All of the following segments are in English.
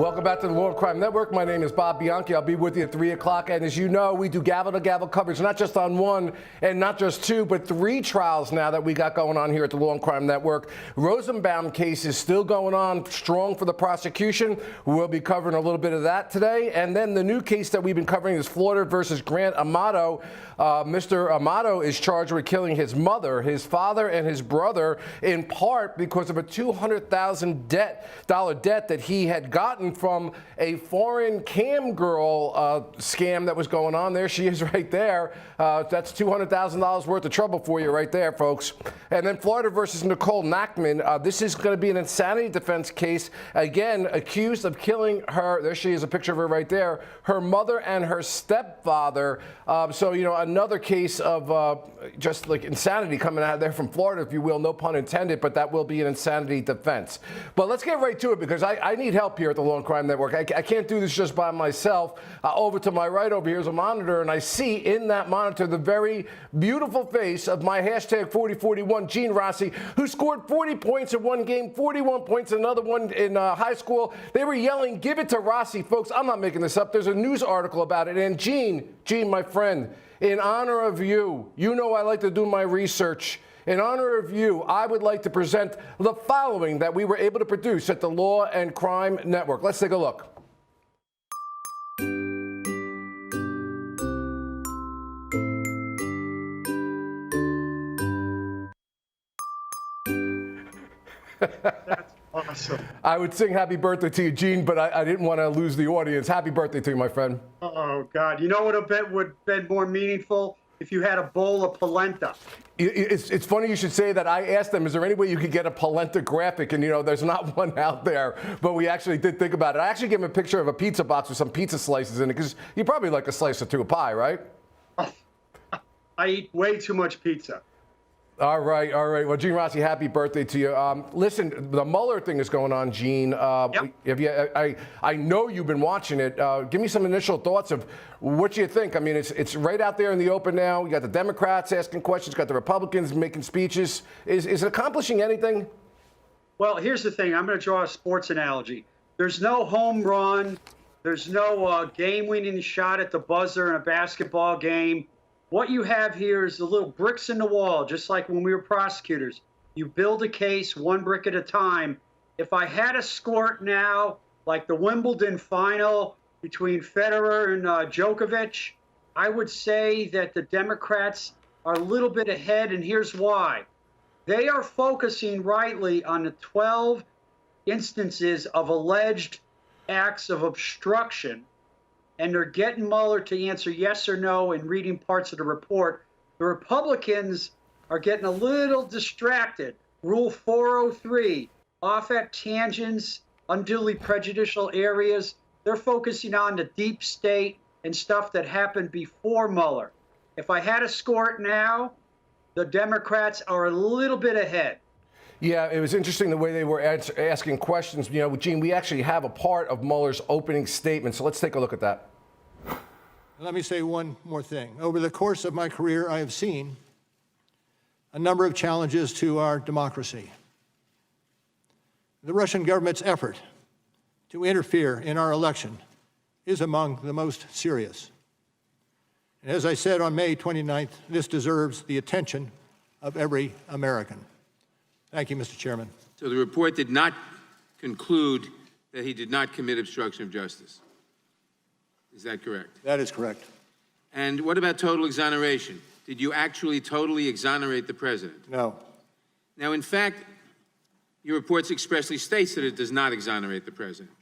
Welcome back to the Law and Crime Network. My name is Bob Bianchi. I'll be with you at 3 o'clock. And as you know, we do gavel-to-gavel coverage, not just on one and not just two, but three trials now that we got going on here at the Law and Crime Network. Rosenbaum case is still going on strong for the prosecution. We'll be covering a little bit of that today. And then the new case that we've been covering is Florida versus Grant Amato. Mr. Amato is charged with killing his mother, his father, and his brother, in part because of a $200,000 debt that he had gotten from a foreign cam girl scam that was going on. There she is right there. That's $200,000 worth of trouble for you right there, folks. And then Florida versus Nicole Nachman. This is going to be an insanity defense case. Again, accused of killing her. There she is, a picture of her right there. Her mother and her stepfather. So, you know, another case of just like insanity coming out of there from Florida, if you will, no pun intended, but that will be an insanity defense. But let's get right to it because I need help here at the Law and Crime Network. I can't do this just by myself. Over to my right over here is a monitor, and I see in that monitor the very beautiful face of my hashtag 4041 Gene Rossi, who scored 40 points in one game, 41 points in another one in high school. They were yelling, "Give it to Rossi," folks. I'm not making this up. There's a news article about it. And Gene, my friend, in honor of you, you know I like to do my research. In honor of you, I would like to present the following that we were able to produce at the Law and Crime Network. Let's take a look. That's awesome. I would sing happy birthday to you, Gene, but I didn't want to lose the audience. Happy birthday to you, my friend. Oh, God. You know what would have been more meaningful? If you had a bowl of polenta. It's funny you should say that. I asked them, is there any way you could get a polenta graphic? And, you know, there's not one out there. But we actually did think about it. I actually gave him a picture of a pizza box with some pizza slices in it, because you probably like a slice or two of pie, right? I eat way too much pizza. All right. Well, Gene Rossi, happy birthday to you. Listen, the Mueller thing is going on, Gene. Yep. I know you've been watching it. Give me some initial thoughts of what you think. I mean, it's right out there in the open now. You got the Democrats asking questions, got the Republicans making speeches. Is it accomplishing anything? Well, here's the thing. I'm going to draw a sports analogy. There's no home run. There's no game-winning shot at the buzzer in a basketball game. What you have here is the little bricks in the wall, just like when we were prosecutors. You build a case one brick at a time. If I had a score now, like the Wimbledon final between Federer and Djokovic, I would say that the Democrats are a little bit ahead, and here's why. They are focusing rightly on the 12 instances of alleged acts of obstruction, and they're getting Mueller to answer yes or no and reading parts of the report. The Republicans are getting a little distracted. Rule 403, off at tangents, unduly prejudicial areas. They're focusing on the deep state and stuff that happened before Mueller. If I had to score it now, the Democrats are a little bit ahead. Yeah, it was interesting the way they were asking questions. You know, Gene, we actually have a part of Mueller's opening statement, so let's take a look at that. Let me say one more thing. Over the course of my career, I have seen a number of challenges to our democracy. The Russian government's effort to interfere in our election is among the most serious. And as I said on May 29th, this deserves the attention of every American. Thank you, Mr. Chairman. So the report did not conclude that he did not commit obstruction of justice. Is that correct? That is correct. And what about total exoneration? Did you actually totally exonerate the president? No. Now, in fact, your report expressly states that it does not exonerate the president.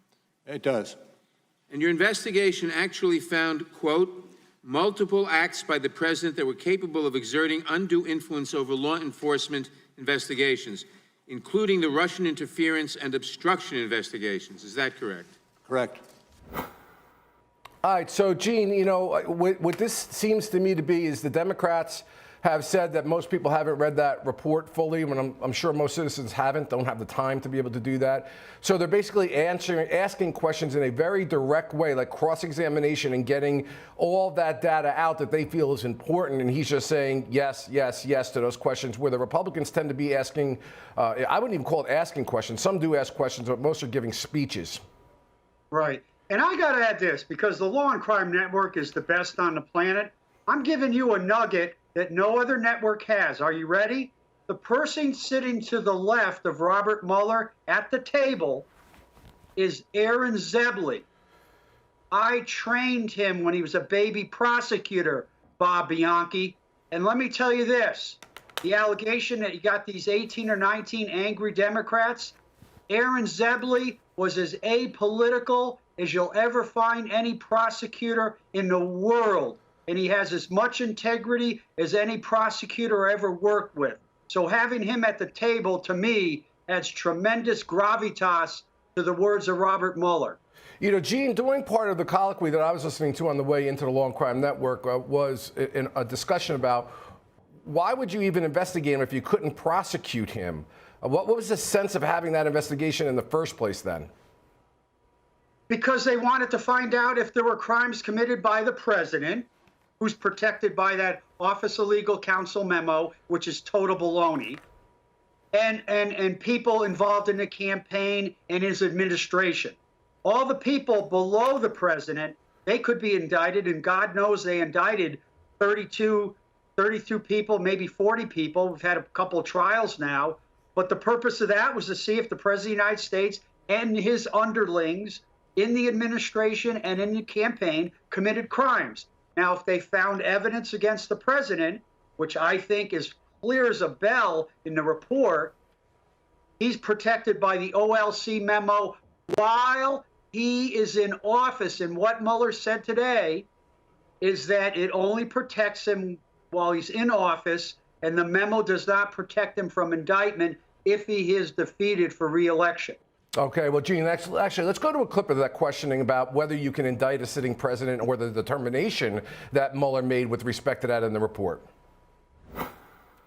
It does. And your investigation actually found, quote, multiple acts by the president that were capable of exerting undue influence over law enforcement investigations, including the Russian interference and obstruction investigations. Is that correct? Correct. All right, so Gene, you know, what this seems to me to be is the Democrats have said that most people haven't read that report fully, when I'm sure most citizens don't have the time to be able to do that. So they're basically asking questions in a very direct way, like cross-examination, and getting all that data out that they feel is important. And he's just saying yes, yes, yes to those questions, where the Republicans tend to be asking, I wouldn't even call it asking questions. Some do ask questions, but most are giving speeches. Right. And I got to add this, because the Law and Crime Network is the best on the planet. I'm giving you a nugget that no other network has. Are you ready? The person sitting to the left of Robert Mueller at the table is Aaron Zebley. I trained him when he was a baby prosecutor, Bob Bianchi. And let me tell you this, the allegation that you got these 18 or 19 angry Democrats, Aaron Zebley was as apolitical as you'll ever find any prosecutor in the world. And he has as much integrity as any prosecutor I ever worked with. So having him at the table, to me, adds tremendous gravitas to the words of Robert Mueller. You know, Gene, during part of the colloquy that I was listening to on the way into the Law and Crime Network was a discussion about why would you even investigate him if you couldn't prosecute him? What was the sense of having that investigation in the first place then? Because they wanted to find out if there were crimes committed by the president, who's protected by that Office of Legal Counsel memo, which is total baloney, and people involved in the campaign and his administration. All the people below the president, they could be indicted, and God knows they indicted 32 people, maybe 40 people. We've had a couple of trials now. But the purpose of that was to see if the President of the United States and his underlings in the administration and in the campaign committed crimes. Now, if they found evidence against the president, which I think is clear as a bell in the report, he's protected by the OLC memo while he is in office. And what Mueller said today is that it only protects him while he's in office, and the memo does not protect him from indictment if he is defeated for re-election. Okay, well, Gene, actually, let's go to a clip of that questioning about whether you can indict a sitting president or the determination that Mueller made with respect to that in the report.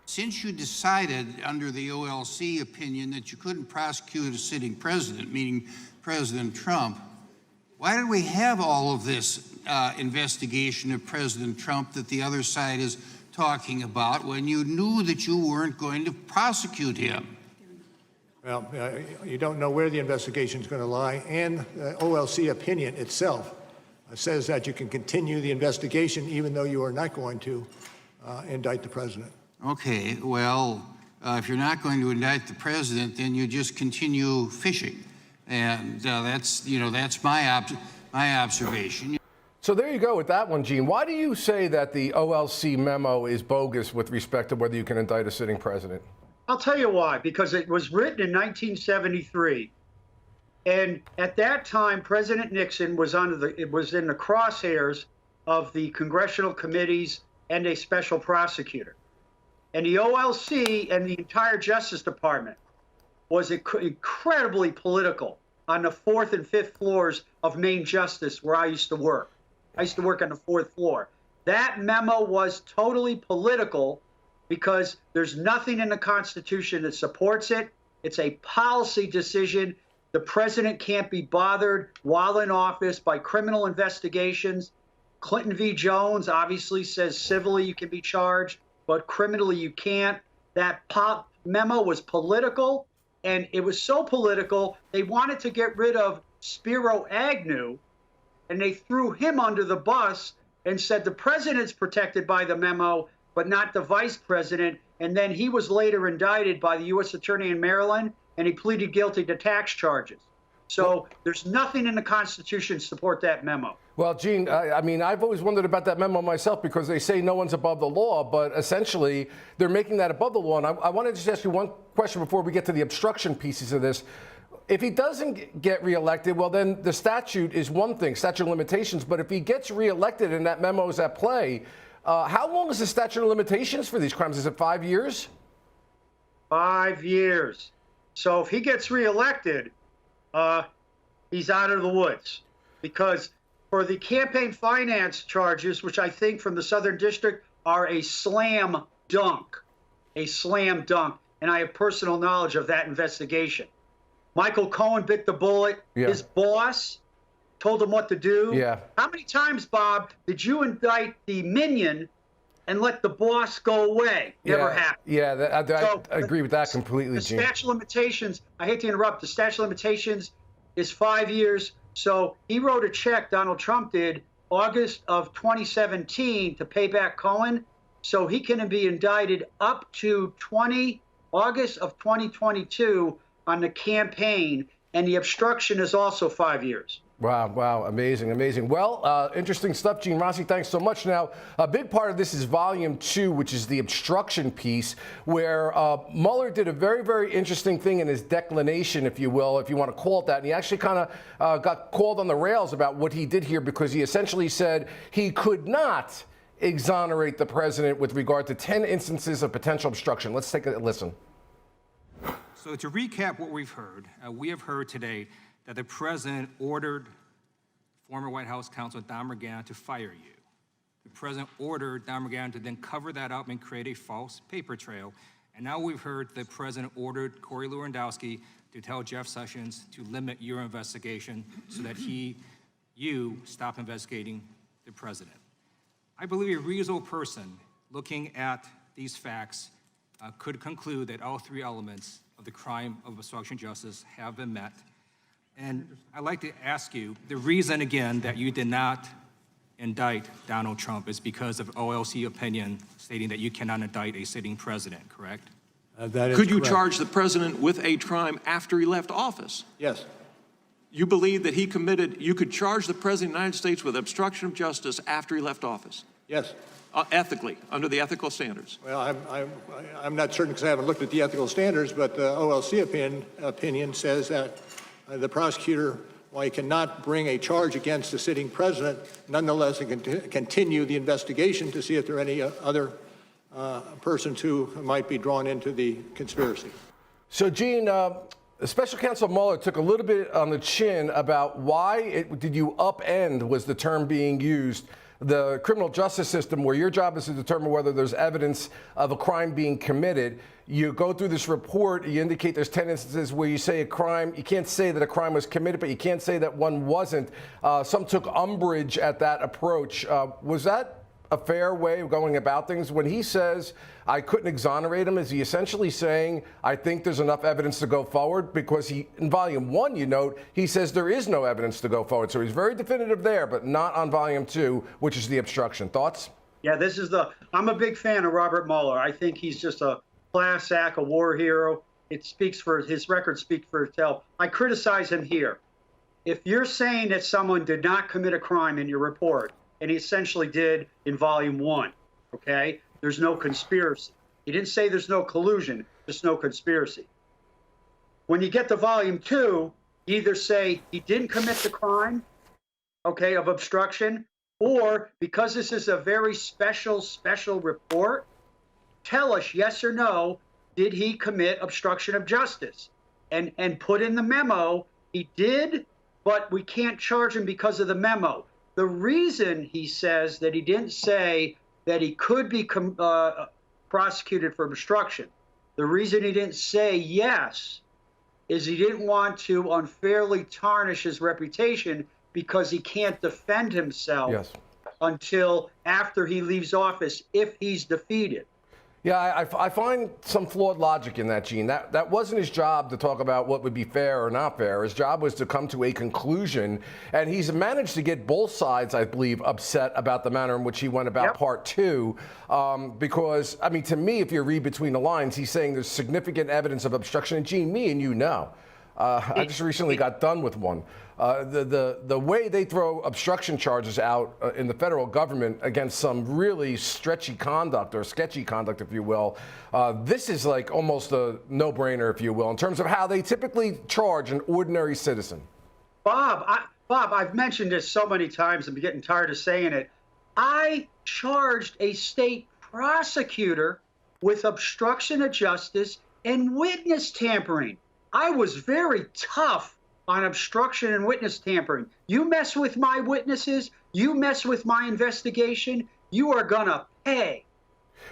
Since you decided under the OLC opinion that you couldn't prosecute a sitting president, meaning President Trump, why did we have all of this investigation of President Trump that the other side is talking about when you knew that you weren't going to prosecute him? Well, you don't know where the investigation is going to lie, and the OLC opinion itself says that you can continue the investigation even though you are not going to indict the president. Okay, well, if you're not going to indict the president, then you just continue fishing, and that's my observation. So there you go with that one, Gene. Why do you say that the OLC memo is bogus with respect to whether you can indict a sitting president? I'll tell you why. Because it was written in 1973, and at that time, President Nixon was in the crosshairs of the congressional committees and a special prosecutor. And the OLC and the entire Justice Department was incredibly political on the 4th and 5th floors of Main Justice, where I used to work. I used to work on the 4th floor. That memo was totally political because there's nothing in the Constitution that supports it. It's a policy decision. The president can't be bothered while in office by criminal investigations. Clinton v. Jones obviously says civilly you can be charged, but criminally you can't. That memo was political, and it was so political, they wanted to get rid of Spiro Agnew, and they threw him under the bus and said the president's protected by the memo, but not the vice president. And then he was later indicted by the U.S. Attorney in Maryland, and he pleaded guilty to tax charges. So there's nothing in the Constitution to support that memo. Well, Gene, I mean, I've always wondered about that memo myself because they say no one's above the law, but essentially they're making that above the law. And I wanted to just ask you one question before we get to the obstruction pieces of this. If he doesn't get reelected, well, then the statute is one thing, statute of limitations. But if he gets reelected and that memo is at play, how long is the statute of limitations for these crimes? Is it 5 years? 5 years. So if he gets reelected, he's out of the woods. Because for the campaign finance charges, which I think from the Southern District are a slam dunk, and I have personal knowledge of that investigation. Michael Cohen bit the bullet. Yeah. His boss told him what to do. Yeah. How many times, Bob, did you indict the minion and let the boss go away? Never happened. Yeah, I agree with that completely, Gene. The statute of limitations, I hate to interrupt, the statute of limitations is 5 years So he wrote a check, Donald Trump did, August of 2017 to pay back Cohen. So he can be indicted up to August of 2022 on the campaign. And the obstruction is also 5 years. Wow, wow, amazing, amazing. Well, interesting stuff, Gene Rossi. Thanks so much. Now, a big part of this is volume 2, which is the obstruction piece, where Mueller did a very, very interesting thing in his declination, if you will, if you want to call it that. And he actually kind of got called on the rails about what he did here, because he essentially said he could not exonerate the president with regard to 10 instances of potential obstruction. Let's take a listen. So to recap what we've heard, we have heard today that the president ordered former White House counsel Don McGahn to fire you. The president ordered Don McGahn to then cover that up and create a false paper trail. And now we've heard the president ordered Corey Lewandowski to tell Jeff Sessions to limit your investigation so that you stop investigating the president. I believe a reasonable person looking at these facts could conclude that all 3 elements of the crime of obstruction of justice have been met. And I'd like to ask you, the reason, again, that you did not indict Donald Trump is because of OLC opinion stating that you cannot indict a sitting president, correct? That is Could you correct. charge the president with a crime after he left office? Yes. You believe that you could charge the president of the United States with obstruction of justice after he left office? Yes. Ethically, under the ethical standards? Well, I'm not certain because I haven't looked at the ethical standards, but the OLC opinion says that the prosecutor, while he cannot bring a charge against the sitting president, nonetheless he can continue the investigation to see if there are any other persons who might be drawn into the conspiracy. So, Gene, Special Counsel Mueller took a little bit on the chin about why did you upend, was the term being used, the criminal justice system, where your job is to determine whether there's evidence of a crime being committed. You go through this report, you indicate there's 10 instances where you say a crime, you can't say that a crime was committed, but you can't say that one wasn't. Some took umbrage at that approach. Was that a fair way of going about things? When he says, I couldn't exonerate him, is he essentially saying, I think there's enough evidence to go forward? Because in volume 1, you note, he says there is no evidence to go forward. So he's very definitive there, but not on volume 2, which is the obstruction. Thoughts? Yeah, I'm a big fan of Robert Mueller. I think he's just a class act, a war hero. His record speaks for itself. I criticize him here. If you're saying that someone did not commit a crime in your report, and he essentially did in volume 1, okay? There's no conspiracy. He didn't say there's no collusion, just no conspiracy. When you get to volume 2, you either say he didn't commit the crime, okay, of obstruction, or because this is a very special report, tell us yes or no, did he commit obstruction of justice? And put in the memo, he did, but we can't charge him because of the memo. The reason he says that he didn't say that he could be prosecuted for obstruction, the reason he didn't say yes is he didn't want to unfairly tarnish his reputation because he can't defend himself until after he leaves office if he's defeated. Yeah, I find some flawed logic in that, Gene. That wasn't his job to talk about what would be fair or not fair. His job was to come to a conclusion, and he's managed to get both sides, I believe, upset about the manner in which he went about part 2. Because, I mean, to me, if you read between the lines, he's saying there's significant evidence of obstruction. And Gene, me and you know, I just recently got done with one. The way they throw obstruction charges out in the federal government against some really stretchy conduct or sketchy conduct, if you will, this is like almost a no-brainer, if you will, in terms of how they typically charge an ordinary citizen. Bob, I've mentioned this so many times, I'm getting tired of saying it. I charged a state prosecutor with obstruction of justice and witness tampering. I was very tough on obstruction and witness tampering. You mess with my witnesses, you mess with my investigation, you are gonna pay.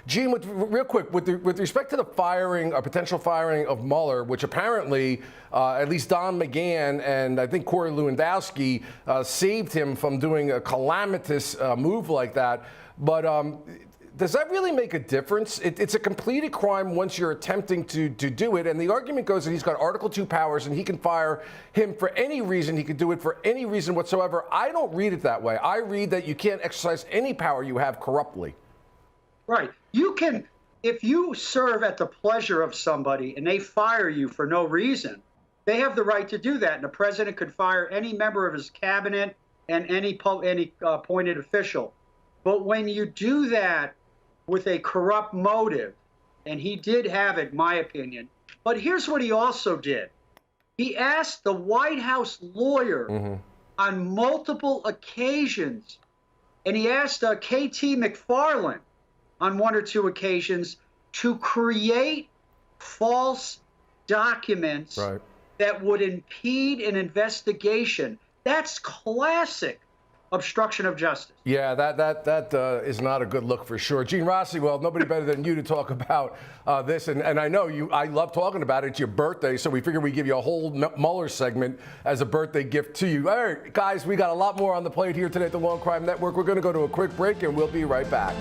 Gene, real quick, with respect to the firing, or potential firing of Mueller, which apparently at least Don McGahn and I think Corey Lewandowski saved him from doing a calamitous move like that. But does that really make a difference? It's a completed crime once you're attempting to do it. And the argument goes that he's got Article 2 powers and he can fire him for any reason. He can do it for any reason whatsoever. I don't read it that way. I read that you can't exercise any power you have corruptly. Right. You can, if you serve at the pleasure of somebody and they fire you for no reason, they have the right to do that. And the president could fire any member of his cabinet and any appointed official. But when you do that with a corrupt motive, and he did have it, in my opinion, but here's what he also did. He asked the White House lawyer on multiple occasions, and he asked KT McFarland on one or two occasions to create false documents that would impede an investigation. That's classic obstruction of justice. Yeah, that is not a good look for sure. Gene Rossi, well, nobody better than you to talk about this. And I know I love talking about it. It's your birthday, so we figured we'd give you a whole Mueller segment as a birthday gift to you. All right, guys, we got a lot more on the plate here today at the Long Crime Network. We're going to go to a quick break, and we'll be right back.